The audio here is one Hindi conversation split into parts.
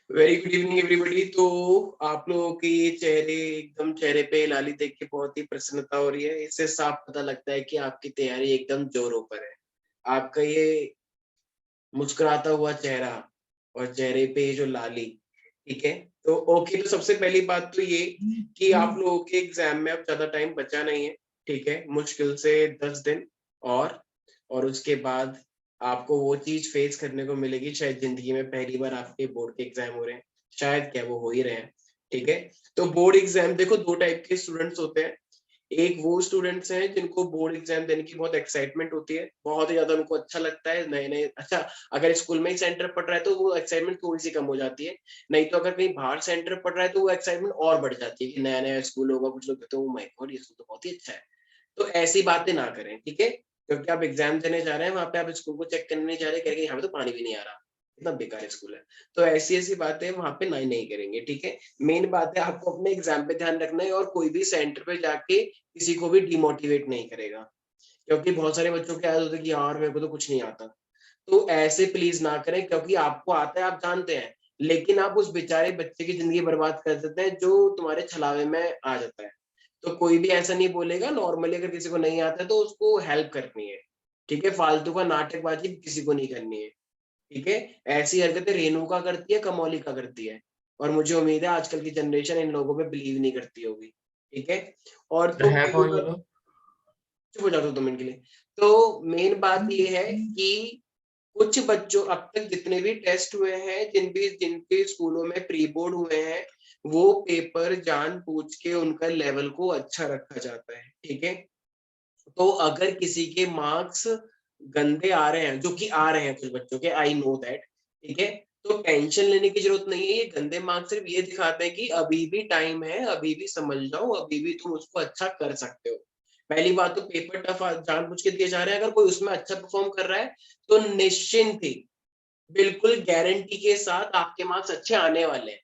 Very good evening everybody. तो आप लोगों के ये चेहरे एकदम चेहरे पे लाली देख के बहुत ही प्रसन्नता हो रही है। इससे साफ पता लगता है कि आपकी तैयारी एकदम जोरों पर है। आपका ये मुस्कुराता हुआ चेहरा और चेहरे पे ये जो लाली, ठीक है। तो ओके, तो सबसे पहली बात तो ये कि आप लोगों के एग्जाम में अब ज्यादा टाइम बचा नहीं है, ठीक है। मुश्किल से 10 दिन और उसके बाद आपको वो चीज फेस करने को मिलेगी। शायद जिंदगी में पहली बार आपके बोर्ड के एग्जाम हो रहे हैं, शायद क्या वो हो ही रहे हैं, ठीक है। तो बोर्ड एग्जाम देखो, दो टाइप के स्टूडेंट्स होते हैं। एक वो स्टूडेंट्स हैं जिनको बोर्ड एग्जाम देने की बहुत एक्साइटमेंट होती है, बहुत ही ज्यादा उनको अच्छा लगता है। नए नए, अच्छा, अगर स्कूल में ही सेंटर पड़ रहा है तो वो एक्साइटमेंट थोड़ी सी कम हो जाती है। नहीं तो अगर कहीं बाहर सेंटर पड़ रहा है तो वो एक्साइटमेंट और बढ़ जाती है कि नया नया स्कूल होगा। कुछ लोग कहते हैं, ओ माय गॉड, ये स्कूल तो बहुत ही अच्छा है। तो ऐसी बातें ना करें, ठीक है। क्योंकि आप एग्जाम देने जा रहे हैं, वहां पे आप स्कूल को चेक करने नहीं जा रहे, कह यहाँ पे तो पानी भी नहीं आ रहा, इतना बेकार स्कूल है। तो ऐसी ऐसी बातें वहां पे नहीं नहीं करेंगे, ठीक है। मेन बात है आपको अपने एग्जाम पे ध्यान रखना है, और कोई भी सेंटर पे जाके किसी को भी डिमोटिवेट नहीं करेगा। क्योंकि बहुत सारे बच्चों की आदत होती है कि यार मेरे को तो कुछ नहीं आता। तो ऐसे प्लीज ना करें, क्योंकि आपको आता है, आप जानते हैं, लेकिन आप उस बेचारे बच्चे की जिंदगी बर्बाद कर देते हैं जो तुम्हारे छलावे में आ जाता है। तो कोई भी ऐसा नहीं बोलेगा। नॉर्मली अगर किसी को नहीं आता है तो उसको हेल्प करनी है, ठीक है। फालतू का नाटकबाजी किसी को नहीं करनी है, ठीक है। ऐसी हरकतें रेणुका करती है, कमौलिका करती है, और मुझे उम्मीद है आजकल की जनरेशन इन लोगों पे बिलीव नहीं करती होगी, ठीक है। और तो तो है पहली कौन ये बात, लोग? चुप हो जाता हूँ 2 मिनट के लिए। तो मेन बात ये है कि कुछ बच्चों, अब तक जितने भी टेस्ट हुए हैं, जिनके स्कूलों में प्री बोर्ड हुए हैं, वो पेपर जान पूछ के उनका लेवल को अच्छा रखा जाता है, ठीक है। तो अगर किसी के मार्क्स गंदे आ रहे हैं, जो कि आ रहे हैं कुछ बच्चों के, आई नो दैट, ठीक है। तो टेंशन लेने की जरूरत नहीं है। ये गंदे मार्क्स सिर्फ ये दिखाते हैं कि अभी भी टाइम है, अभी भी समझ जाओ, अभी भी तुम उसको अच्छा कर सकते हो। पहली बात तो पेपर टफ जानबूझ के दिए जा रहे हैं। अगर कोई उसमें अच्छा परफॉर्म कर रहा है तो निश्चिंत ही, बिल्कुल गारंटी के साथ आपके मार्क्स अच्छे आने वाले हैं।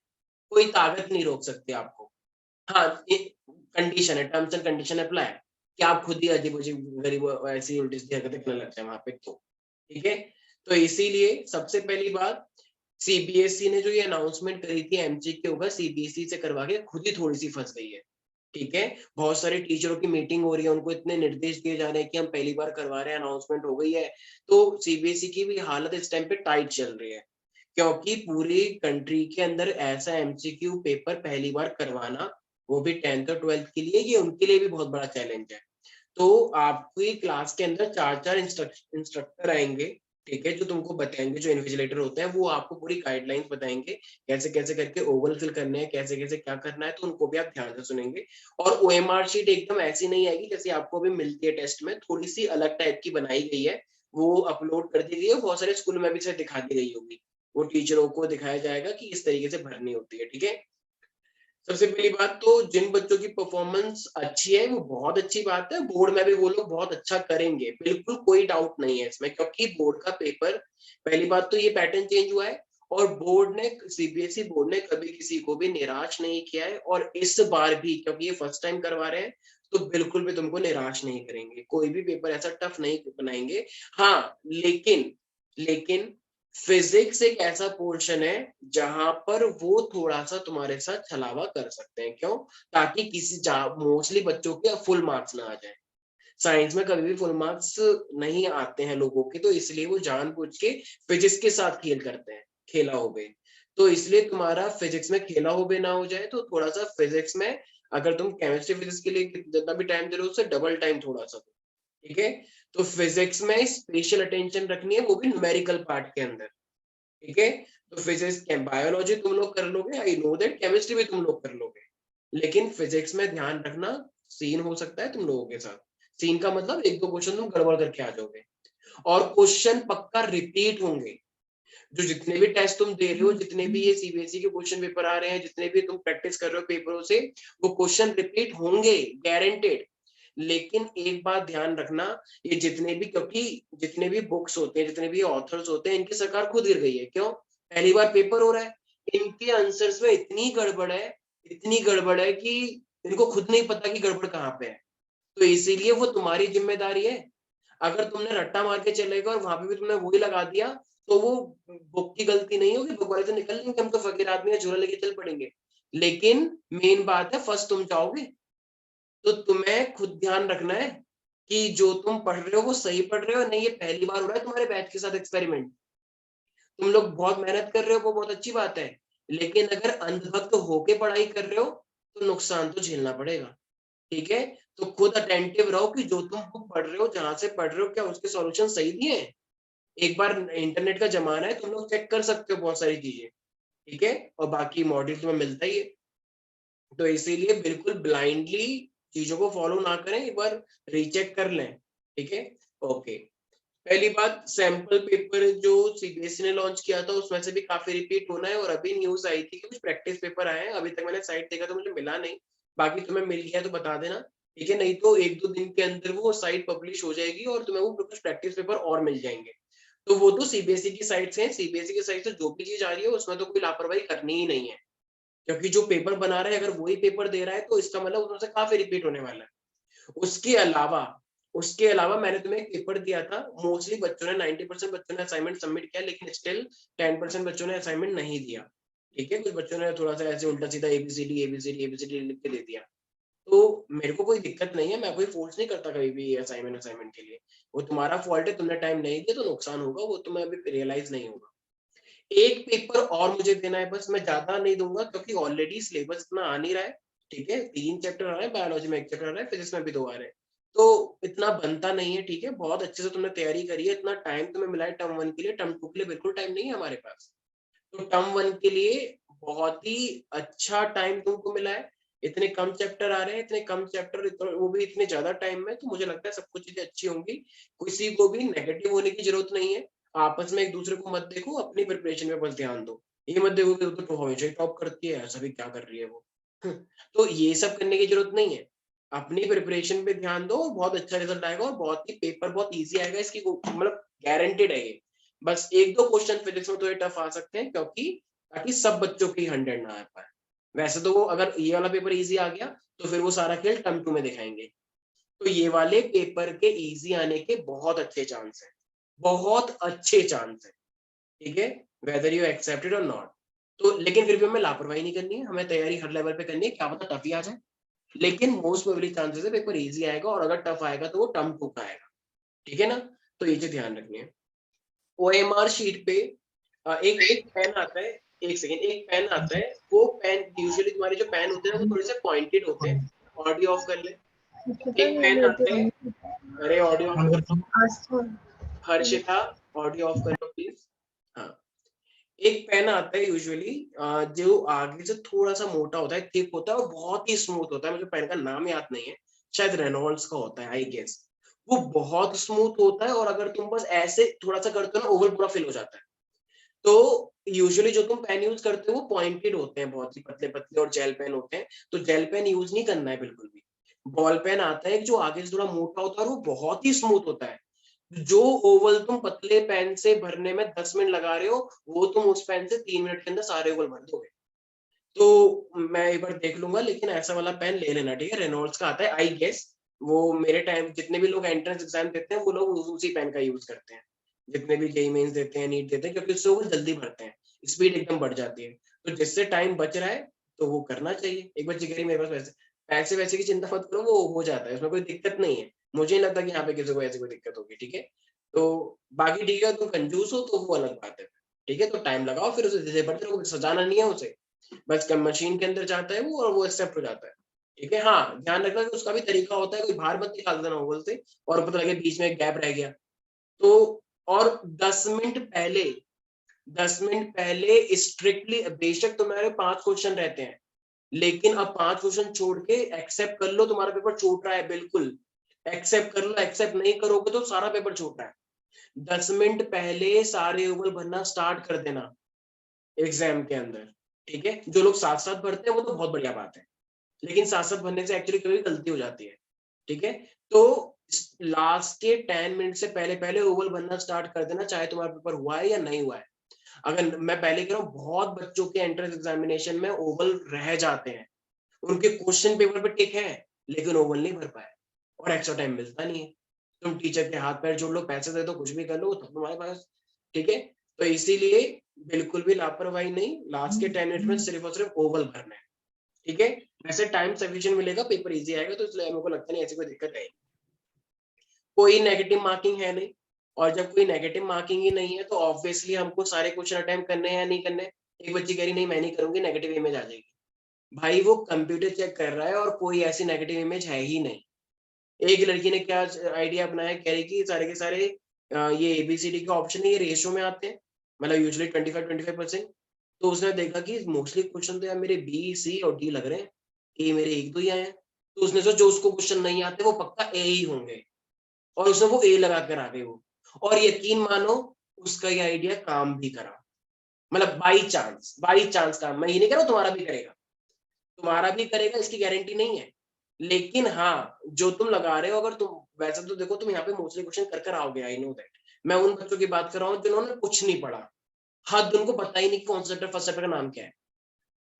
कोई ताकत नहीं रोक सकती आपको। हाँ, कंडीशन है, टर्म्स एंड कंडीशन अप्लाई है कि आप खुद ही अजीब-अजीब, गरीब ऐसी उल्टी-सीधी हरकतें करने लग जाए वहाँ पे तो, ठीक है? तो इसीलिए सबसे पहली बात, सीबीएसई ने जो ये अनाउंसमेंट करी थी एमसीक्यू होगा, सीबीएसई से करवा के खुद ही थोड़ी-सी फँस गई है, ठीक है? बहुत सारे टीचरों की मीटिंग हो रही है, उनको इतने निर्देश दिए जा रहे हैं कि हम पहली बार करवा रहे हैं, अनाउंसमेंट हो गई है। तो सीबीएसई की भी हालत इस टाइम पे टाइट चल रही है, क्योंकि पूरी कंट्री के अंदर ऐसा एमसीक्यू पेपर पहली बार करवाना, वो भी 10th और 12th के लिए, ये उनके लिए भी बहुत बड़ा चैलेंज है। तो आपकी क्लास के अंदर 4-4 इंस्ट्रक्टर आएँगे, ठीक है? जो तुमको बताएँगे, जो इन्विजिलेटर होते हैं, वो आपको पूरी गाइडलाइंस बताएँगे, कैसे-कैसे करके ओवल फिल करने हैं, कैसे-कैसे क्या करना है, तो उनको भी आप ध्यान से सुनेंगे। और ओएमआर शीट एकदम ऐसी नहीं आएगी जैसे आपको अभी मिलती है टेस्ट में, थोड़ी-सी अलग टाइप की बनाई गई है। वो अपलोड कर दी गई है, बहुत सारे स्कूल में भी शायद दिखा दी गई होगी। वो टीचरों को दिखाया जाएगा कि इस तरीके से भरनी होती है, ठीक है? सबसे पहली बात तो जिन बच्चों की परफॉर्मेंस अच्छी है वो बहुत अच्छी बात है, बोर्ड में भी वो लोग बहुत अच्छा करेंगे, बिल्कुल कोई डाउट नहीं है इसमें। क्योंकि बोर्ड का पेपर, पहली बात तो ये पैटर्न चेंज हुआ है, और बोर्ड ने, सीबीएसई बोर्ड ने कभी किसी को भी निराश नहीं किया है, और इस बार भी, क्योंकि ये फर्स्ट टाइम करवा रहे हैं, तो बिल्कुल भी तुमको निराश नहीं करेंगे, कोई भी पेपर ऐसा टफ नहीं बनाएंगे। हाँ, लेकिन फिजिक्स एक ऐसा पोर्शन है जहां पर वो थोड़ा-सा तुम्हारे साथ छलावा कर सकते हैं। क्यों? ताकि किसी जा मोस्टली बच्चों के फुल मार्क्स ना आ जाएँ। साइंस में कभी भी फुल मार्क्स नहीं आते हैं लोगों के, तो इसलिए वो जानबूझ के फिजिक्स के साथ खेल करते हैं, खेला हो बे। तो इसलिए तुम्हारा फिजिक्स में खेला हो बे ना हो जाए, तो थोड़ा-सा फिजिक्स में, अगर तुम केमिस्ट्री फिजिक्स के लिए जितना भी टाइम दे रहे हो, उससे डबल टाइम थोड़ा-सा दो, ठीक है? तो फिजिक्स में स्पेशल अटेंशन रखनी है, वो भी न्यूमेरिकल पार्ट के अंदर। ठीक है? तो फिजिक्स बायोलॉजी तुम लोग कर लोगे, आई नो दैट, केमिस्ट्री भी तुम लोग कर लोगे। लेकिन फिजिक्स में ध्यान रखना, सीन हो सकता है तुम लोगों के साथ। सीन का मतलब 1-2 क्वेश्चन तुम गड़बड़ करके आ जाओगे, और क्वेश्चन पक्का रिपीट होंगे। जो जितने भी टेस्ट तुम दे रहे हो, जितने भी ये सीबीएसई के क्वेश्चन पेपर आ रहे हैं, जितने भी तुम प्रैक्टिस कर रहे हो पेपरों से, वो क्वेश्चन रिपीट होंगे, गारंटेड। लेकिन एक बात ध्यान रखना, ये जितने भी, क्योंकि जितने भी बुक्स होते हैं, जितने भी ऑथर्स होते हैं, इनकी सरकार खुद गिर गई है। क्यों? पहली बार पेपर हो रहा है, इनके आंसर्स में इतनी गड़बड़ है कि इनको खुद नहीं पता कि गड़बड़ कहाँ पे है। तो इसीलिए वो तुम्हारी जिम्मेदारी है। अगर तुमने रट्टा मार के चले गए और वहां पे भी तुमने वही लगा दिया, तो वो बुक की गलती नहीं होगी, बुक वाले तो निकल लेंगे, हम तो फकीर आदमी है, झोला लेके चल पड़ेंगे। लेकिन मेन बात है फर्स्ट तुम जाओगे, तो तुम्हें खुद ध्यान रखना है कि जो तुम पढ़ रहे हो वो सही पढ़ रहे हो, नहीं ये पहली बार हो रहा है तुम्हारे बैच के साथ एक्सपेरिमेंट। तुम लोग बहुत मेहनत कर रहे हो, वो बहुत अच्छी बात है, लेकिन अगर अंधभक्त होके पढ़ाई कर रहे हो तो नुकसान तो झेलना पड़ेगा, ठीक है? तो खुद अटेंटिव रहो कि जो तुम बुक पढ़ रहे हो, जहां से पढ़ रहे हो, क्या उसके सॉल्यूशन सही दिए हैं? एक बार इंटरनेट का जमाना है, तुम लोग चेक कर सकते हो बहुत सारी चीजें, ठीक है? और बाकी मॉड्यूल तुम्हें मिलता ही है। तो इसीलिए बिल्कुल ब्लाइंडली चीजों को फॉलो ना करें, एक बार रीचेक कर लें, ठीक है? ओके। पहली बात, सैंपल पेपर जो सीबीएसई ने लॉन्च किया था उसमें से भी काफी रिपीट होना है, और अभी न्यूज आई थी कि कुछ प्रैक्टिस पेपर आए हैं, अभी तक मैंने साइट देखा तो मुझे मिला नहीं, बाकी तुम्हें मिल गया तो बता देना, ठीक है? नहीं तो 1-2 दिन के अंदर वो साइट पब्लिश हो जाएगी और तुम्हें वो कुछ प्रैक्टिस पेपर और मिल जाएंगे। तो वो तो सीबीएसई की साइट से है, सीबीएसई की साइट से जो भी चीज आ रही है उसमें तो कोई लापरवाही करनी ही नहीं है, क्योंकि जो पेपर बना रहा है अगर वही पेपर दे रहा है तो इसका मतलब उसमें से काफी रिपीट होने वाला है। उसके अलावा मैंने तुम्हें एक पेपर दिया था, मोस्टली बच्चों ने 90% बच्चों ने असाइनमेंट सबमिट किया, लेकिन स्टिल 10% बच्चों ने असाइनमेंट नहीं दिया, ठीक है? कुछ बच्चों ने थोड़ा सा ऐसे उल्टा सीधा एबीसीडी एबीसीडी एबीसीडी लिख के दे दिया। तो मेरे को कोई दिक्कत नहीं है, मैं कोई फोर्स नहीं करता कभी भी असाइनमेंट असाइनमेंट के लिए, वो तुम्हारा फॉल्ट है, तुमने टाइम नहीं दिया तो नुकसान होगा, वो तुम्हें अभी रियलाइज नहीं होगा। एक पेपर और मुझे देना है बस, मैं ज्यादा नहीं दूंगा क्योंकि ऑलरेडी सिलेबस इतना आ नहीं रहा है, ठीक है? 3 चैप्टर आ रहे हैं, बायोलॉजी में 1 चैप्टर आ रहा है, फिजिक्स में भी 2 आ रहे हैं, तो इतना बनता नहीं है, ठीक है? बहुत अच्छे से तुमने तैयारी करी है, इतना टाइम तुम्हें मिला है टर्म 1 के लिए, टर्म 2 के लिए बिल्कुल टाइम नहीं है हमारे पास। तो टर्म 1 के लिए बहुत ही अच्छा टाइम तुमको मिला है, इतने कम चैप्टर आ रहे हैं, इतने कम चैप्टर, वो भी इतने ज्यादा टाइम में, तो मुझे लगता है सब कुछ चीजें अच्छी होंगी, किसी को भी नेगेटिव होने की जरूरत नहीं है। आपस में एक दूसरे को मत देखो, अपनी प्रिपरेशन पे बस ध्यान दो, ये मत देखो कि वो तो हमेशा ही टॉप करती है, ऐसा भी क्या कर रही है वो। तो ये सब करने की जरूरत नहीं है, अपनी प्रिपरेशन पे ध्यान दो, बहुत अच्छा रिजल्ट आएगा, और बहुत ही पेपर बहुत इजी आएगा, इसकी मतलब गारंटेड है ये। बस 1-2 क्वेश्चन फिजिक्स में थोड़े टफ आ सकते हैं, क्योंकि ताकि सब बच्चों की 100 ना आ पाए। वैसे तो वो अगर ये वाला पेपर इजी आ गया तो फिर वो सारा खेल टर्म 2 में दिखाएंगे। तो ये वाले पेपर के इजी आने के बहुत अच्छे चांस है, बहुत अच्छे चांस है, ठीक है? वेदर यू एक्सेप्ट इट और नॉट। तो लेकिन फिर भी हमें लापरवाही नहीं करनी है, हमें तैयारी हर लेवल पे करनी है, क्या पता टफ ही आ जाए, लेकिन मोस्ट प्रोबेबली चांसेस है पेपर इजी आएगा, और अगर टफ आएगा तो वो टर्म 2 का आएगा, ठीक है ना? तो ये चीज ध्यान रखनी है। ओएमआर शीट पे एक पेन आता है, एक सेकेंड, एक पेन आता है, वो पेन यूजुअली तुम्हारे जो पेन होते हैं वो थोड़े से पॉइंटेड होते हैं। ऑडियो ऑफ कर ले। एक पेन आता है, अरे ऑडियो ऑफ कर, हर्षिता ऑडियो ऑफ कर लो प्लीज। हाँ, एक पेन आता है यूजुअली जो आगे से थोड़ा सा मोटा होता है, थिक होता है और बहुत ही स्मूथ होता है, मुझे पेन का नाम याद नहीं है, शायद रेनॉल्ड्स का होता है आई गेस। वो बहुत स्मूथ होता है, और अगर तुम बस ऐसे थोड़ा सा करते हो ना, ओवल पूरा फिल हो जाता है। तो यूजुअली जो तुम पेन यूज करते हो वो पॉइंटेड होते हैं, बहुत ही पतले पतले, और जेल पेन होते हैं, तो जेल पेन यूज नहीं करना है बिल्कुल भी। बॉल पेन आता है जो आगे से थोड़ा मोटा होता है और वो बहुत ही स्मूथ होता है, जो ओवल तुम पतले पेन से भरने में 10 मिनट लगा रहे हो, वो तुम उस पेन से 3 मिनट के अंदर सारे ओवल भर दोगे। तो मैं एक बार देख लूंगा, लेकिन ऐसा वाला पेन ले लेना, ठीक है? रेनॉल्ड्स का आता है आई गेस। वो मेरे टाइम जितने भी लोग एंट्रेंस एग्जाम देते हैं वो लोग उसी पेन का यूज करते हैं, जितने भी जेईई मेंस देते हैं, नीट देते हैं, क्योंकि उससे वो जल्दी भरते हैं, स्पीड एकदम बढ़ जाती है। तो जिससे टाइम बच रहा है तो वो करना चाहिए। एक बच्चे कह रही मेरे पास पैसे, पैसे वैसे की चिंता मत करो, वो हो जाता है, उसमें कोई दिक्कत नहीं है, मुझे नहीं लगता कि यहाँ पे किसी को ऐसी कोई दिक्कत होगी, ठीक है? तो बाकी ठीक है, तुम कंजूस हो तो वो अलग बात है, ठीक है? तो टाइम लगाओ, फिर उसे धीरे बढ़ते रहो, सजाना नहीं है उसे, बस मशीन के अंदर जाता है वो, और वो एक्सेप्ट हो जाता है, ठीक है? हाँ, ध्यान रखना कि उसका भी तरीका होता है, कोई बाहर मत निकाल देना ओवल से और पता लगे बीच में एक गैप रह गया तो। और 10 मिनट पहले स्ट्रिक्टली, बेशक तुम्हारे 5 क्वेश्चन रहते हैं, लेकिन अब 5 क्वेश्चन छोड़ के एक्सेप्ट कर लो तुम्हारा पेपर छूट रहा है, बिल्कुल एक्सेप्ट कर लो, एक्सेप्ट नहीं करोगे तो सारा पेपर छूट रहा है। 10 मिनट पहले सारे ओवल भरना स्टार्ट कर देना एग्जाम के अंदर, ठीक है? जो लोग साथ साथ भरते हैं वो तो बहुत बढ़िया बात है, लेकिन साथ साथ भरने से एक्चुअली कभी गलती हो जाती है, ठीक है? तो लास्ट के 10 मिनट से पहले पहले ओवल भरना स्टार्ट कर देना, चाहे तुम्हारा पेपर हुआ है या नहीं हुआ है। अगर मैं पहले कह रहा हूँ, बहुत बच्चों के एंट्रेंस एग्जामिनेशन में ओवल रह जाते हैं, उनके क्वेश्चन पेपर पे टिक है लेकिन ओवल नहीं भर पाए, और एक्स्ट्रा टाइम मिलता नहीं है। तुम टीचर के हाथ पैर जोड़ लो, पैसे दे दो, कुछ भी कर लो, तब तुम्हारे पास, ठीक है? तो इसीलिए बिल्कुल भी लापरवाही नहीं, लास्ट के 10 मिनट में सिर्फ और सिर्फ ओवल भरना है, ठीक है। वैसे टाइम सफिशिएंट मिलेगा, पेपर इजी आएगा, तो इसलिए मेरे को लगता नहीं ऐसी कोई दिक्कत है। कोई नेगेटिव मार्किंग है नहीं, और जब कोई नेगेटिव मार्किंग ही नहीं है तो ऑब्वियसली हमको सारे क्वेश्चन अटेम्प्ट करने हैं या नहीं करने। एक बच्ची कह रही नहीं मैं नहीं करूंगी, नेगेटिव इमेज आ जाएगी। भाई वो कंप्यूटर चेक कर रहा है और कोई ऐसी नेगेटिव इमेज है ही नहीं। एक लड़की ने क्या आइडिया अपनाया, कह रही कि सारे के सारे ये एबीसीडी के ऑप्शन है ये रेशियो में आते हैं, मतलब यूजुअली 25-25%। तो उसने देखा कि मोस्टली क्वेश्चन तो यार मेरे बी, सी और डी लग रहे हैं, ए मेरे एक दो ही आए हैं। तो उसने सोचा जो उसको क्वेश्चन नहीं आते वो पक्का ए ही होंगे, और उसने वो ए लगा कर आ गई वो। और यकीन मानो उसका ये आइडिया काम भी करा, मतलब बाई चांस काम। मैं ये नहीं कह रहा हूं तुम्हारा भी करेगा, तुम्हारा भी करेगा इसकी गारंटी नहीं है, लेकिन हाँ जो तुम लगा रहे हो, अगर तुम वैसे तो देखो तुम यहाँ पे मोस्टली क्वेश्चन कर कर आओगे, आई नो दैट। मैं उन बच्चों की बात कर रहा हूँ जिन्होंने कुछ नहीं पढ़ा, हद उनको पता ही नहीं कौन सा चैप्टर फर्स्ट चैप्टर का नाम क्या है।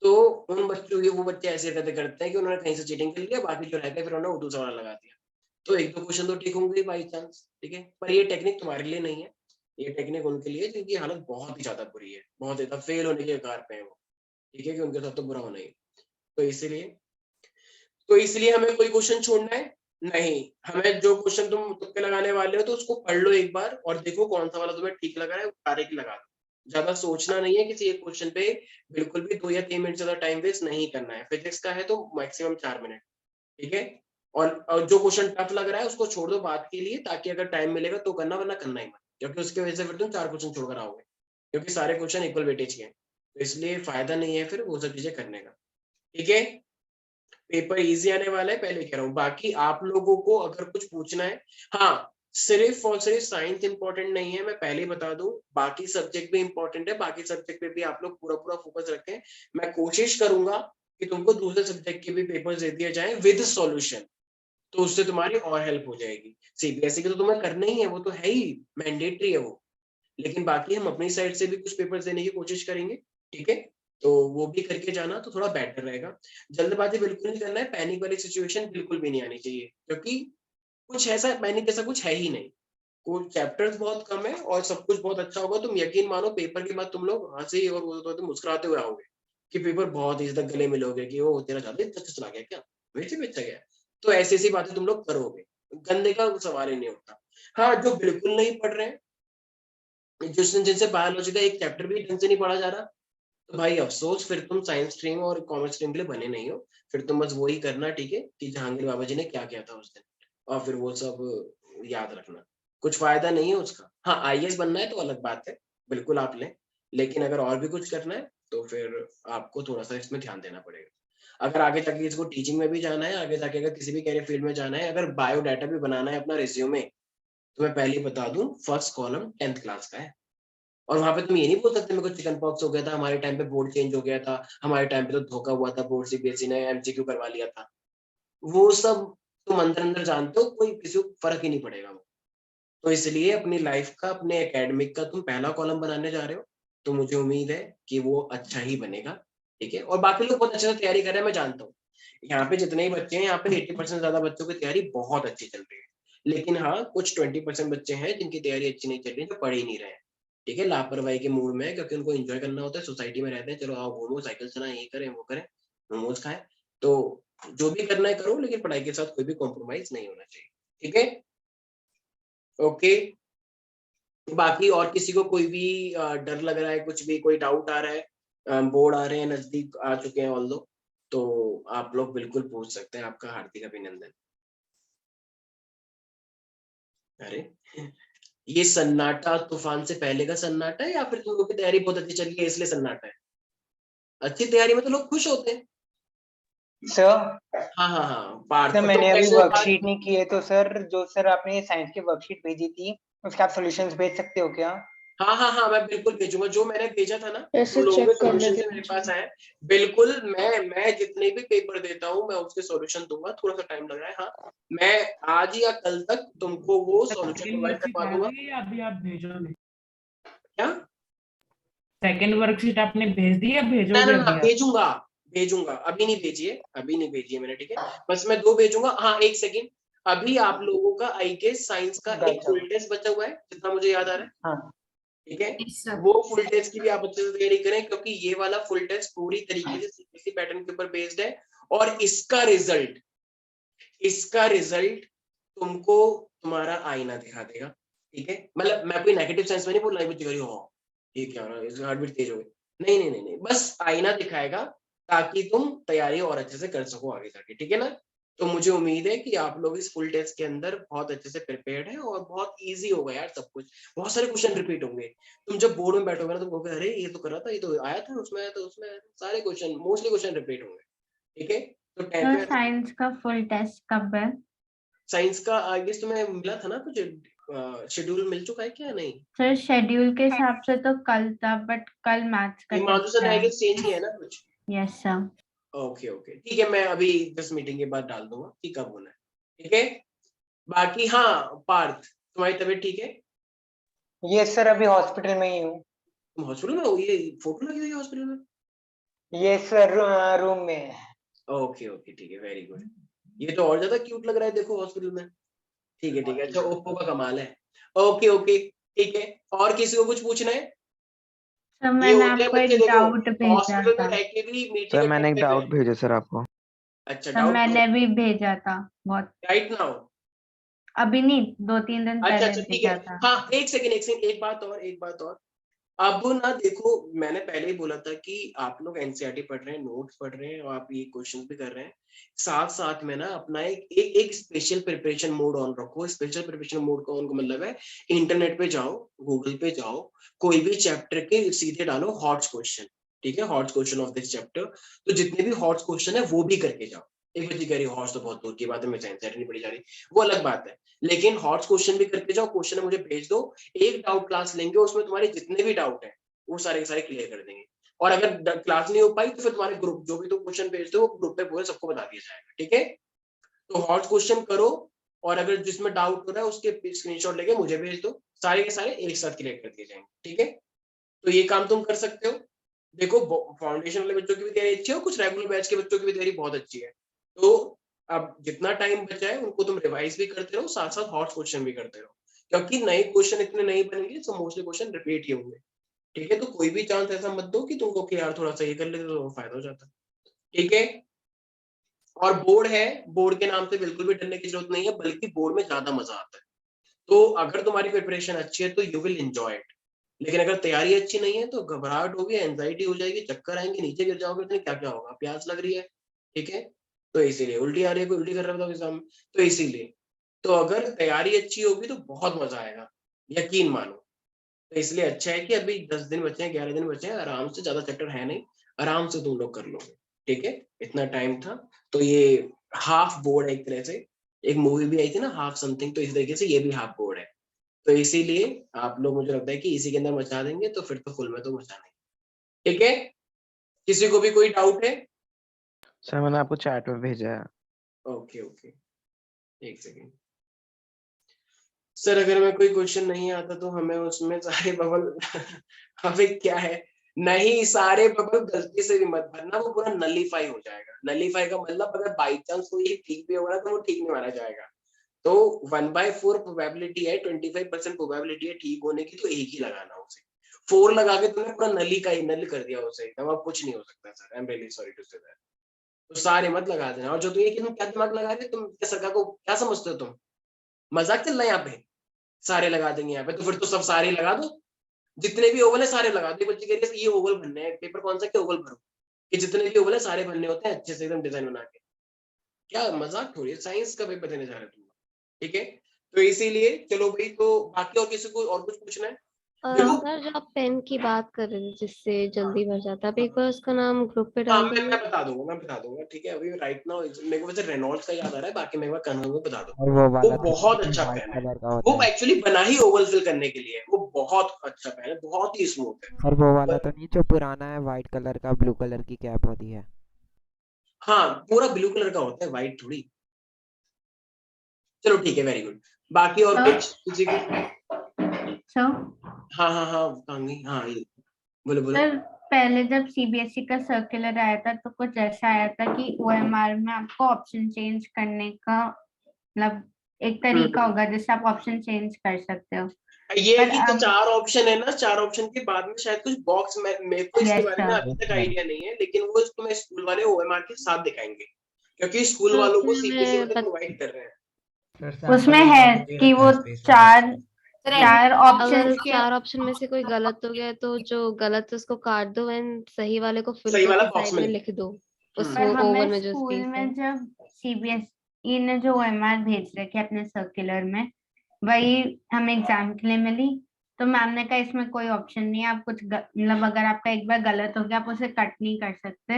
तो उन बच्चों की, वो बच्चे ऐसे हरकतें करते हैं कि उन्होंने कहीं से चीटिंग कर लिया, बाकी जो रह गए फिर उन्होंने उर्दू सवाल लगा दिया। तो एक दो क्वेश्चन तो ठीक होंगे बाई चांस, ठीक है, पर ये टेक्निक तुम्हारे लिए नहीं है। ये टेक्निक उनके लिए जिनकी हालत बहुत ही ज्यादा बुरी है, बहुत ज्यादा फेल होने के कगार पे है वो, ठीक है, कि उनके साथ तो बुरा होना ही। तो इसलिए हमें कोई क्वेश्चन छोड़ना है नहीं। हमें जो क्वेश्चन तुम तुक्के लगाने वाले हो तो उसको पढ़ लो एक बार और देखो कौन सा वाला तुम्हें ठीक लग रहा है, सारे की लगा दो। ज्यादा सोचना नहीं है किसी एक क्वेश्चन पे, बिल्कुल भी 2 या 3 मिनट ज्यादा टाइम वेस्ट नहीं करना है। फिजिक्स का है तो मैक्सिमम 4 मिनट, ठीक है। और जो क्वेश्चन टफ लग रहा है उसको छोड़ दो बात के लिए, ताकि अगर टाइम मिलेगा तो करना, वरना करना ही मत, क्योंकि उसकी वजह से फिर तुम 4 क्वेश्चन छोड़कर आओगे, क्योंकि सारे क्वेश्चन इक्वल वेटेज के हैं, तो इसलिए फायदा नहीं है फिर वो सब चीजें करने का, ठीक है। पेपर इजी आने वाला है, पहले कह रहा हूँ। बाकी आप लोगों को अगर कुछ पूछना है, हाँ, सिर्फ और सिर्फ साइंस इंपॉर्टेंट नहीं है, मैं पहले ही बता दूं, बाकी सब्जेक्ट भी इंपॉर्टेंट है। बाकी सब्जेक्ट पे भी आप लोग पूरा पूरा फोकस रखें। मैं कोशिश करूंगा कि तुमको दूसरे सब्जेक्ट के भी पेपर दे दिए जाए विद सॉल्यूशन, तो उससे तुम्हारी और हेल्प हो जाएगी। सीबीएसई की तो तुम्हें करना ही है, वो तो है ही, मैंडेटरी है वो। लेकिन बाकी हम अपनी साइड से भी कुछ पेपर देने की कोशिश करेंगे, ठीक है। तो वो भी करके जाना तो थोड़ा बेटर रहेगा। जल्दबाजी बिल्कुल नहीं करना है, पैनिक वाली सिचुएशन बिल्कुल भी नहीं आनी चाहिए, क्योंकि कुछ ऐसा पैनिक जैसा कुछ है ही नहीं। कुछ चैप्टर्स बहुत कम है और सब कुछ बहुत अच्छा होगा। तुम यकीन मानो पेपर के बाद तुम लोग हंसे और वो तो मुस्कुराते हुए आओगे कि पेपर बहुत ही ज्यादा गले मिलोगे कि वो तेरा ज्यादा अच्छा चला गया क्या, वैसे भी अच्छा गया। तो ऐसी ऐसी बातें तुम लोग करोगे, गंदे का सवाल ही नहीं होता। हाँ, जो बिल्कुल नहीं पढ़ रहे हैं, जिनसे बायोलॉजी का एक चैप्टर भी ढंग से नहीं पढ़ा जा रहा, तो भाई अफसोस, फिर तुम साइंस स्ट्रीम और कॉमर्स स्ट्रीम के लिए बने नहीं हो। फिर तुम बस वही करना, ठीक है, कि जहांगीर बाबा जी ने क्या किया था उस दिन, और फिर वो सब याद रखना। कुछ फायदा नहीं है उसका। हाँ, आईएएस बनना है तो अलग बात है, बिल्कुल आप लें, लेकिन अगर और भी कुछ करना है तो फिर आपको थोड़ा सा इसमें ध्यान देना पड़ेगा। अगर आगे जाके इसको टीचिंग में भी जाना है, आगे जाके अगर किसी भी कैरियर फील्ड में जाना है, अगर बायोडाटा भी बनाना है अपना रिज्यूमे, तो मैं पहले ही बता दूं, फर्स्ट कॉलम 10th क्लास का है। और वहां पे तुम ये नहीं बोल सकते मेरे को चिकन पॉक्स हो गया था, हमारे टाइम पे बोर्ड चेंज हो गया था, हमारे टाइम पे तो धोखा हुआ था, बोर्ड सीबीएसई ने एमसीक्यू करवा लिया था। वो सब तुम अंदर अंदर जानते हो, कोई किसी को फर्क ही नहीं पड़ेगा वो। तो इसलिए अपनी लाइफ का, अपने एकेडमिक का तुम पहला कॉलम बनाने जा रहे हो, तो मुझे उम्मीद है कि वो अच्छा ही बनेगा, ठीक है। और बाकी लोग बहुत अच्छे से तैयारी कर रहे हैं, मैं जानता हूँ। यहाँ पे जितने ही बच्चे हैं, यहाँ पे 80% ज्यादा बच्चों की तैयारी बहुत अच्छी चल रही है। लेकिन हाँ, कुछ 20% बच्चे हैं जिनकी तैयारी अच्छी नहीं चल रही, जो पढ़ ही नहीं रहे हैं, ठीक है, लापरवाही के मूड में है, क्योंकि उनको एंजॉय करना होता है, सोसाइटी में रहते हैं, चलो आओ घूमो, साइकिल चलाएं, ये करें वो करें, मोमोज खाएं। तो जो भी करना है करो, लेकिन पढ़ाई के साथ कोई भी कॉम्प्रोमाइज नहीं होना चाहिए, ठीक है। ओके। बाकी और किसी को कोई भी डर लग रहा है, कुछ भी कोई डाउट आ रहा है, बोर्ड आ रहे हैं, नजदीक आ चुके हैं ऑल दो, तो आप लोग बिल्कुल पूछ सकते हैं। आपका हार्दिक अभिनंदन। अरे, ये सन्नाटा तूफान से पहले का सन्नाटा है या फिर तुम लोग की तैयारी बहुत अच्छी चल रही है इसलिए सन्नाटा है? अच्छी तैयारी में तो लोग खुश होते हैं। सर हाँ हाँ हाँ, पार्थ, सर तो मैंने अभी कैसे आज? वर्कशीट नहीं की है, तो सर जो सर आपने साइंस की वर्कशीट भेजी थी उसके आप सॉल्यूशंस भेज सकते हो क्या? हाँ हाँ हाँ, मैं बिल्कुल भेजूंगा, जो मैंने भेजा था ना, ऐसे उन लोगों के चेक कर सॉल्यूशन लेते से मेरे हैं। पास आए। बिल्कुल, मैं जितने भी पेपर देता हूँ मैं उसके सॉल्यूशन दूंगा, थोड़ा सा टाइम लग रहा है, हाँ। मैं आज या कल तक तुमको वो सॉल्यूशन सेकंड प्रोवाइड वर्कशीट करवा आ दूंगा। गई या अभी आप भेजोगे? क्या? सेकंड वर्कशीट आपने भेज दी या ना ना भेजोगे ना, अभी आप? भेजूंगा, भेजूंगा, अभी नहीं भेजिए, अभी नहीं भेजिए मैंने, ठीक है। बस मैं 2 भेजूंगा। हाँ, एक सेकेंड, अभी आप लोगों का आई गेस साइंस का एक अच्छा, फुल टेस्ट बचा हुआ है, जितना मुझे याद आ रहा है। हाँ ठीक है। Yes, sir. वो फुल टेस्ट की भी आप अच्छे से तैयारी करें, क्योंकि ये वाला फुल टेस्ट पूरी तरीके से सीबीएसई पैटर्न के ऊपर बेस्ड है, और इसका रिजल्ट तुमको तुम्हारा आईना दिखा देगा। ठीक है, मतलब मैं कोई नेगेटिव सेंस में नहीं बोल रहा हो ये क्या हो रहा है, इसका हार्ट बीट तेज हो गई, नहीं, बस आईना दिखाएगा ताकि तुम तैयारी और अच्छे से कर सको आगे जाके। ठीक है ना। तो मुझे उम्मीद है कि आप लोग इस फुल टेस्ट के अंदर बहुत अच्छे से प्रिपेयर्ड है, और बहुत इजी होगा यार सब कुछ। बहुत सारे क्वेश्चन रिपीट होंगे। तुम जब बोर्ड में बैठोगे ना, तुम कहोगे अरे ये तो कर रहा था, ये तो आया था उसमें आया था उसमें आया था। सारे क्वेश्चन मोस्टली क्वेश्चन रिपीट होंगे। ठीक है। तो तो साइंस का फुल टेस्ट कब है? साइंस का आई गेस तुम्हें मिला था ना कुछ, शेड्यूल मिल चुका है क्या? नहीं, सर शेड्यूल के हिसाब से तो कल था, बट कल मैथ्स का हिमांशु सर ने आई गेस चेंज किया है ना कुछ। Yes sir. ओके ठीक है, मैं अभी 10 मीटिंग के बाद डाल दूंगा कि कब होना है। ठीक है। बाकी हाँ पार्थ, तुम्हारी तबीयत ठीक है? यस सर, अभी हॉस्पिटल में ही हूँ। तुम हॉस्पिटल में हो? ये फोटो लगी हुई है हॉस्पिटल में? यस सर, रूम में। ओके ठीक है, वेरी गुड। ये तो और ज्यादा क्यूट लग रहा है देखो हॉस्पिटल में। ठीक है अच्छा, ओप्पो का कमाल है। ओके ठीक है। और किसी को कुछ पूछना है? सर मैंने आपको एक डाउट भेजा हॉस्पिटल था। में रह के भी मीटिंग सर मैंने एक डाउट भेजा सर आपको। अच्छा सर डाउट मैंने भी भेजा था बहुत, राइट नाउ। अभी नहीं 2-3 दिन अच्छा पहले ठीक है। भेजा था। हाँ एक सेकंड, एक बात और। अब ना देखो, मैंने पहले ही बोला था कि आप लोग एनसीईआरटी पढ़ रहे हैं, नोट्स पढ़ रहे हैं, और आप ये क्वेश्चन भी कर रहे हैं, साथ साथ में ना अपना एक स्पेशल प्रिपरेशन मोड ऑन रखो। स्पेशल प्रिपरेशन मोड का ऑन का मतलब है इंटरनेट पे जाओ, गूगल पे जाओ, कोई भी चैप्टर के सीधे डालो हॉट क्वेश्चन। ठीक है, hot question of this chapter. तो जितने भी हॉट क्वेश्चन है वो भी करके जाओ। एक बच्ची कह रही है हॉट तो बहुत दूर की बात है, मैं एनसीईआरटी नहीं पढ़ी जा रही, वो अलग बात है, लेकिन हॉट क्वेश्चन भी करके जाओ। क्वेश्चन मुझे भेज दो, एक डाउट क्लास लेंगे, उसमें तुम्हारे जितने भी डाउट है वो सारे के सारे क्लियर कर देंगे। और अगर क्लास नहीं हो पाई तो फिर तुम्हारे ग्रुप जो भी तुम क्वेश्चन भेजते हो वो ग्रुप पे पूरे सबको बता दिया जाएगा। ठीक है, तो हॉट क्वेश्चन करो, और अगर जिसमें डाउट हो रहा है उसके स्क्रीनशॉट लेके मुझे भेज दो, सारे के सारे एक साथ क्लियर कर दिए जाएंगे। ठीक है, तो ये काम तुम कर सकते हो। देखो फाउंडेशन वाले बच्चों की भी तैयारी अच्छी है, और कुछ रेगुलर बैच के बच्चों की भी तैयारी बहुत अच्छी है। तो अब जितना टाइम बचा है उनको तुम रिवाइज भी करते रहो, साथ साथ हॉट क्वेश्चन भी करते रहो, क्योंकि नए क्वेश्चन इतने नहीं बनेंगे, तो मोस्टली क्वेश्चन रिपीट ही होंगे। ठीक है, तो कोई भी चांस ऐसा मत दो कि तुमको कि यार थोड़ा सा ये कर लेते तो फायदा हो जाता। ठीक है, और बोर्ड है, बोर्ड के नाम से बिल्कुल भी डरने की जरूरत नहीं है, बल्कि बोर्ड में ज्यादा मजा आता है। तो अगर तुम्हारी प्रिपरेशन अच्छी है तो यू विल एंजॉय इट, लेकिन अगर तैयारी अच्छी नहीं है तो घबराहट होगी, एंजाइटी हो जाएगी, चक्कर आएंगे, नीचे गिर जाओगे, तो क्या क्या होगा, प्यास लग रही है। ठीक है, तो इसीलिए उल्टी आ रही है, कोई उल्टी कर रहा था एग्जाम, तो इसीलिए तो अगर तैयारी अच्छी होगी तो बहुत मजा आएगा, यकीन मानो। तो इसलिए अच्छा है कि अभी 10 दिन बचे हैं, 11 दिन बचे हैं, आराम से, ज्यादा चैप्टर है नहीं, आराम से तुम लोग कर लोगे। ठीक है, इतना टाइम था, तो ये हाफ बोर्ड है एक तरह से। एक मूवी भी आई थी ना हाफ समथिंग, तो इस तरीके से ये भी हाफ बोर्ड है। तो इसीलिए आप लोग, मुझे लगता है कि इसी के अंदर मचा देंगे, तो फिर तो फुल में तो मचा नहीं। ठीक है, किसी को भी कोई डाउट है? सर मैंने आपको चैट में भेजा है। ओके एक सेकेंड सर, अगर मैं कोई क्वेश्चन नहीं आता तो हमें उसमें सारे बबल हमें क्या है, नहीं सारे बबल गलती से भी मत भरना, वो पूरा नलीफाई हो जाएगा। नलीफाई का मतलब अगर बाई चांस कोई ठीक भी होगा तो वो ठीक नहीं माना जाएगा। तो 1/4 प्रोबेबिलिटी है, 25% प्रोबेबिलिटी है ठीक होने की, तो एक ही लगाना उसे। 4 लगा के तुमने पूरा नली का ही नल कर दिया उसे, एकदम अब कुछ नहीं हो सकता sir, I am really sorry to say that. तो सारे मत लगा देना। और जो तुम ये कि तुम क्या दिमाग लगा रहे, तुम क्या सरकार को क्या समझते हो, तुम मजाक चल रहा है यहाँ पे, सारे लगा देंगे यहाँ पे, तो फिर तो सब सारे लगा दो, जितने भी ओवल है सारे लगा दो। बच्चे कह रही है ये ओवल भरने हैं, पेपर कौन सा क्या ओवल भरो, कि जितने भी ओवल है सारे भरने होते हैं अच्छे से एकदम डिजाइन बना के। क्या मजाक थोड़ी है, साइंस का पेपर देने जा रहे तुम। ठीक है, तो इसीलिए चलो भाई, तो बाकी और किसी को और कुछ पूछना है? देखो सर जो आप पेन की बात कर रहे थे जिससे जल्दी भर जाता है, आप एक बार उसका नाम ग्रुप पे हाँ डाल मैं दीजिए। बता दूंगा। ठीक है, अभी राइट नाउ मेरे को वैसे रेनॉल्ड्स का याद आ रहा है, बाकी मैं कन्फर्म में बता दूंगा। और वो वो वाला बहुत अच्छा व्हाइट पेन है, कलर का होता वो है। एक्चुअली बना ही ओवल फिल करने के लिए, वो बहुत अच्छा पेन है, बहुत ही स्मूथ है। और वो वाला तो नहीं जो पुराना है, व्हाइट कलर का, ब्लू कलर की कैप होती है। हाँ पूरा ब्लू कलर का होता है, व्हाइट थोड़ी। चलो ठीक है, वेरी गुड। बाकी और कुछ किसी को? सर हाँ कांगी, हाँ ये बोलो बोलो। सर पहले जब सीबीएसई का सर्कुलर आया था तो कुछ ऐसा आया था कि ओएमआर में आपको ऑप्शन चेंज करने का मतलब एक तरीका होगा जिससे आप ऑप्शन चेंज कर सकते हो। ये है पर कि तो 4 ऑप्शन है ना, 4 ऑप्शन के बाद में शायद कुछ बॉक्स में मेरे को इसके Yes, बारे में sir. अभी तक आइडिया नहीं है, लेकिन वो तुम्हें स्कूल वाले ओएमआर के साथ दिखाएंगे, क्योंकि स्कूल तो वालों को उसमें सीबीएसई वाले मैं प्रोवाइड कर रहे हैं। उसमें है कि वो चार अगर ऑप्शंस के 4 ऑप्शन में से कोई गलत हो गया तो जो गलत है उसको काट दो एंड सही वाले को फिल सही वाला करके बॉक्स साइड में में लिख लिख दो उस पर वो ओवल हमें में जो स्कूल स्पेस है। में जब सीबीएसई ने जो ओएमआर भेज रखे अपने सर्कुलर में, वही हमें एग्जाम के लिए मिली। तो मैम ने कहा इसमें कोई ऑप्शन नहीं है, आप कुछ मतलब अगर आपका एक बार गलत हो गया आप उसे कट नहीं कर सकते,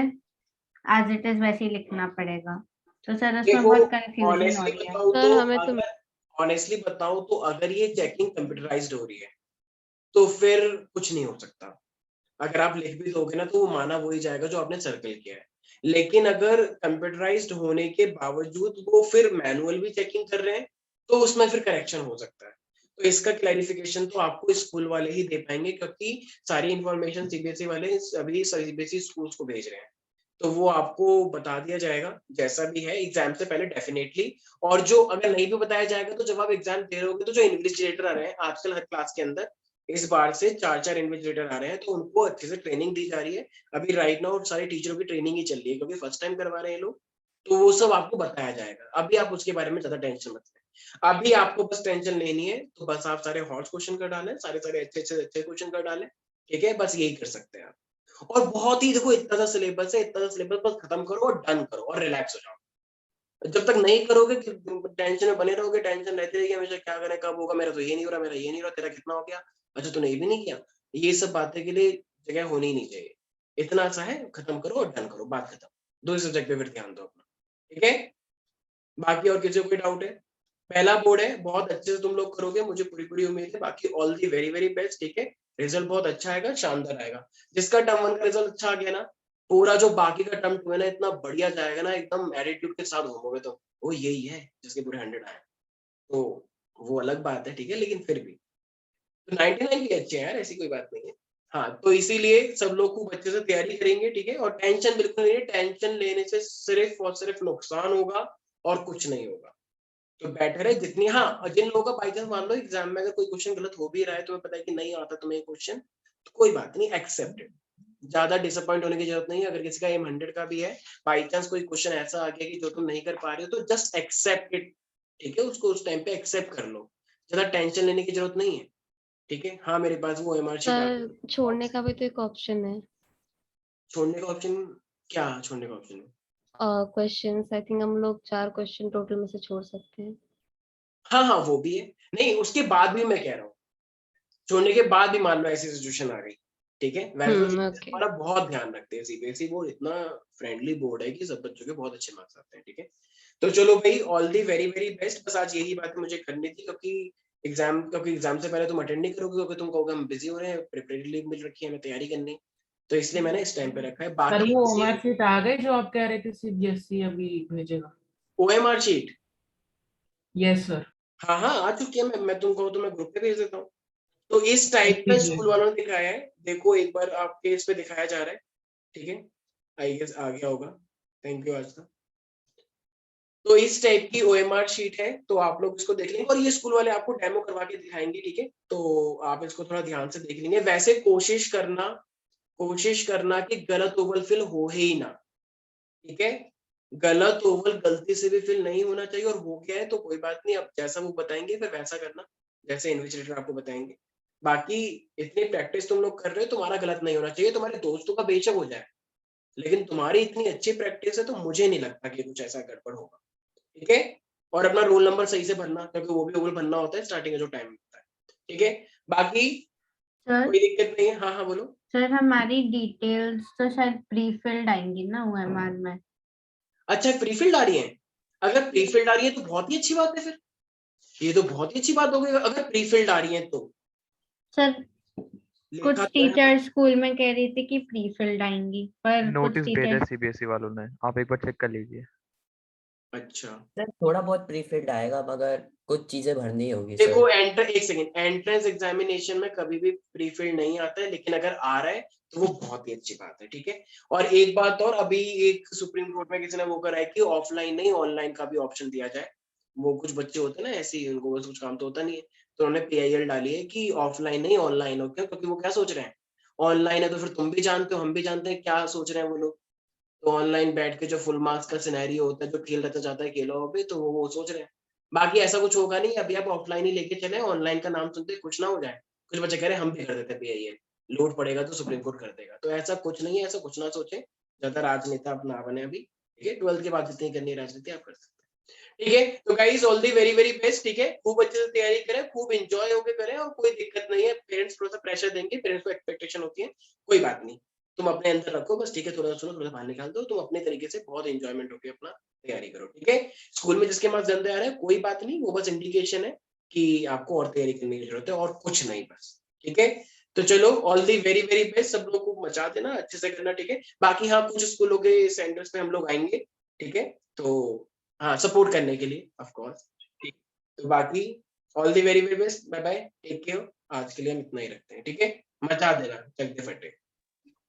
एज इट इज वैसे ही लिखना पड़ेगा। तो सर उसमें देखो बहुत कंफ्यूजन हो ऑनेस्टली रही है। बताऊं सर तो हमें तो अगर ऑनेस्टली बताऊं तो अगर ये चेकिंग कंप्यूटराइज्ड हो रही है तो फिर कुछ नहीं हो सकता। अगर आप लिख भी दोगे ना तो वो माना वही जाएगा जो आपने सर्कल किया है, लेकिन अगर कंप्यूटराइज्ड होने के बावजूद वो फिर मैनुअल भी चेकिंग कर रहे हैं तो उसमें फिर करेक्शन हो सकता है। तो इसका क्लैरिफिकेशन तो आपको स्कूल वाले ही दे पाएंगे, क्योंकि सारी इंफॉर्मेशन सीबीएसई वाले अभी सीबीएसई स्कूल्स को भेज रहे हैं, तो वो आपको बता दिया जाएगा जैसा भी है एग्जाम से पहले डेफिनेटली। और जो अगर नहीं भी बताया जाएगा तो जब आप एग्जाम दे रहे होगे तो जो इन्विजिलेटर आ रहे हैं आजकल हर क्लास के अंदर, इस बार से 4-4 इन्विजिलेटर आ रहे हैं, तो उनको अच्छे से ट्रेनिंग दी जा रही है। अभी राइट नाउ सारे टीचरों की ट्रेनिंग ही चल रही है, क्योंकि फर्स्ट टाइम करवा रहे हैं लोग, तो वो सब आपको बताया जाएगा। अभी आप उसके बारे में ज्यादा टेंशन मत लें, अभी आपको बस टेंशन लेनी है तो बस आप सारे हॉट क्वेश्चन कर डालें, सारे सारे अच्छे क्वेश्चन कर डालें, ठीक है, बस यही कर सकते हैं आप। और बहुत ही देखो इतना सा सिलेबस है, इतना सा सिलेबस बस खत्म करो और डन करो और रिलैक्स हो जाओ। जब तक नहीं करोगे टेंशन में बने रहोगे, टेंशन रहती रहेगी हमेशा, क्या करें, कब होगा, मेरा तो ये नहीं हो रहा, मेरा ये नहीं हो रहा, तेरा कितना हो गया, अच्छा तूने ये भी नहीं किया। ये सब बातें के लिए जगह होनी ही नहीं चाहिए। इतना सा है, खत्म करो और डन करो, बात खत्म। दो सब्जेक्ट पे फिर ध्यान दो अपना, ठीक है। बाकी और किसी को कोई डाउट है? पहला बोर्ड है, बहुत अच्छे से तुम लोग करोगे, मुझे पूरी पूरी उम्मीद है। बाकी all the very very best, ठीक है। रिजल्ट बहुत अच्छा आएगा, शानदार आएगा। जिसका टर्म 1 का रिजल्ट अच्छा आ गया ना, पूरा जो बाकी का टर्म 2 है ना, इतना बढ़िया जाएगा ना, एकदम एटीट्यूड के साथ घूमोगे तो वो यही है जिसके पूरे 100 आए, तो वो अलग बात है, ठीक है। लेकिन फिर भी तो 99 भी अच्छे हैं यार, ऐसी कोई बात नहीं है। हाँ, तो इसीलिए सब लोग खूब अच्छे से तैयारी करेंगे, ठीक है। और टेंशन बिल्कुल नहीं है, टेंशन लेने से सिर्फ और सिर्फ नुकसान होगा और कुछ नहीं होगा। तो बेटर है जितनी, हाँ, और जिन लोगों का बाई चांस मान लो एग्जाम में अगर कोई क्वेश्चन गलत हो भी रहा है, तुम्हें पता है कि नहीं आता तुम्हें क्वेश्चन, तो कोई बात नहीं, एक्सेप्टेड। ज्यादा डिसअपॉइंट होने की जरूरत नहीं है। अगर किसी का एम 100 का भी है, बाई चांस कोई क्वेश्चन ऐसा आ गया कि जो तुम नहीं कर पा रहे हो, तो जस्ट एक्सेप्ट इट, ठीक है। उसको उस टाइम पे एक्सेप्ट कर लो, ज्यादा टेंशन लेने की जरूरत नहीं है, ठीक है। हाँ, मेरे पास वो एमआर शीट आ गई। सर छोड़ने का भी तो एक ऑप्शन है। छोड़ने का ऑप्शन? क्या छोड़ने का ऑप्शन है? क्वेश्चंस आई थिंक हम लोग 4 क्वेश्चन टोटल में से छोड़ सकते हैं। हाँ हाँ, वो भी है। नहीं, उसके बाद भी मैं कह रहा हूँ, छोड़ने के बाद भी मान लो ऐसी सिचुएशन आ गई, ठीक है। वैसे तो ओके। हमारा बहुत ध्यान रखते हैं, सीबीएसई बोर्ड इतना फ्रेंडली बोर्ड है कि सब बच्चों के बहुत अच्छे मार्क्स आते हैं, ठीक है। तो चलो भाई, all the very very best. बस आज यही बात मुझे करनी थी, क्योंकि एग्जाम से पहले तुम अटेंड नहीं करोगे, क्योंकि तुम कहोगे हम बिजी हो रहे हैं, प्रिपरेटरी लीव मिल रखी है, हमें तैयारी करनी, तो इसलिए मैंने इस टाइम पे रखा है। सर बाकी वो ओएमआर शीट आ गई जो आप कह रहे थे सीबीएसई अभी भेजेगा? OMR sheet, yes sir. हाँ हाँ, आ चुकी है। मैं तुमको तो मैं ग्रुप पे भेज देता हूँ। तो इस टाइप का कीजिए। स्कूल वालों ने दिखाया है, देखो एक बार आपके इस पे दिखाया जा रहा है, ठीक है। आई गेस आ गया होगा, थैंक यू आज का। तो इस टाइप की ओएमआर शीट है, तो आप लोग इसको देख लेंगे और ये स्कूल वाले आपको डेमो करवा के दिखाएंगे, ठीक है। तो आप इसको थोड़ा ध्यान से देख लेंगे। वैसे कोशिश करना कि गलत ओवल फिल हो ही ना, ठीक है। गलत ओवल गलती से भी फिल नहीं होना चाहिए, और हो गया है तो कोई बात नहीं, अब जैसा वो बताएंगे फिर वैसा करना, जैसे इन्विजिलेटर आपको बताएंगे। बाकी इतनी प्रैक्टिस तुम लोग कर रहे हो, तुम्हारा गलत नहीं होना चाहिए। तुम्हारे दोस्तों का बेशक हो जाए, लेकिन तुम्हारी इतनी अच्छी प्रैक्टिस है तो मुझे नहीं लगता कि कुछ ऐसा गड़बड़ होगा, ठीक है। और अपना रोल नंबर सही से भरना, क्योंकि वो भी ओवल भरना होता है स्टार्टिंग का जो टाइम होता है, ठीक है। बाकी सर कोई दिक्कत नहीं है। हाँ हाँ, बोलो। सर हमारी डिटेल्स तो शायद प्री फिल्ड आएंगी ना ओएमआर में? अच्छा, प्री फिल्ड आ रही है? अगर प्री फिल्ड आ रही है तो बहुत ही अच्छी बात है, फिर ये तो बहुत ही अच्छी बात हो गई अगर प्री फिल्ड आ रही है तो। सर कुछ लिखा तो है। टीचर स्कूल में कह रही थी कि प्री फिल्ड आएंगी, पर कुछ नोटिस भेजा टीचर है सीबीएसई वालों ने, आप एक बार चेक कर लीजिए। अच्छा, सर थोड़ा बहुत प्रीफिल्ड आएगा, मगर कुछ चीजें भरनी होगी देखो सर। एक सेकंड, एंट्रेंस एग्जामिनेशन में कभी भी प्री फिल्ड नहीं आता है, लेकिन अगर आ रहा है तो वो बहुत ही अच्छी बात है, ठीक है। और एक बात और, अभी एक सुप्रीम कोर्ट में किसी ने वो करा है कि ऑफलाइन नहीं ऑनलाइन का भी ऑप्शन दिया जाए। वो कुछ बच्चे होते हैं ना ऐसे ही, उनको बस कुछ काम तो होता नहीं है, तो उन्होंने PIL डाली है कि ऑफलाइन नहीं ऑनलाइन हो, क्यों? क्योंकि वो क्या सोच रहे हैं, ऑनलाइन है तो फिर तुम भी जानते हो हम भी जानते हैं क्या सोच रहे हैं वो लोग। तो ऑनलाइन बैठ के जो फुल मार्क्स का सिनेरियो होता है, जो खेल रहता जाता है खेलों पे, तो वो सोच रहे हैं। बाकी ऐसा कुछ होगा नहीं, अभी आप ऑफलाइन ही लेके चले, ऑनलाइन का नाम सुनते कुछ ना हो जाए। कुछ बच्चे कह रहे हैं हम भी कर देते हैं PIL, लोड पड़ेगा तो सुप्रीम कोर्ट कर देगा। तो ऐसा कुछ नहीं है, ऐसा कुछ ना सोचे, ज्यादा राजनेता आप ना बने अभी, ठीक है? 12th के बाद जितनी करनी है राजनीति आप कर सकते हैं, ठीक है? तो guys all the very very best, ठीक है? खूब अच्छे से तैयारी करें, खूब एंजॉय होके करें, और कोई दिक्कत नहीं है। पेरेंट्स थोड़ा सा प्रेशर देंगे, पेरेंट्स को एक्सपेक्टेशन होती है, कोई बात नहीं, तुम अपने अंदर रखो बस, ठीक है? थोड़ा सुनो, थोड़ा बाहर निकाल दो, तुम अपने तरीके से बहुत एंजॉयमेंट होके अपना तैयारी करो, ठीक है? स्कूल में जिसके पास जल्दी आ रहा है कोई बात नहीं, वो बस इंडिकेशन है कि आपको और तैयारी करने की जरूरत है, और कुछ नहीं बस, ठीक है? तो चलो all the very very best, सब लोग को मचा देना, अच्छे से करना, ठीक है? बाकी हाँ, कुछ स्कूलों के सेंटर्स पे हम लोग आएंगे, ठीक है? तो हाँ, सपोर्ट करने के लिए ऑफ कोर्स, ठीक। तो बाकी all the very very best, bye bye, take care. आज के लिए हम इतना ही रखते हैं, ठीक है? मचा देना, चक दे फटे।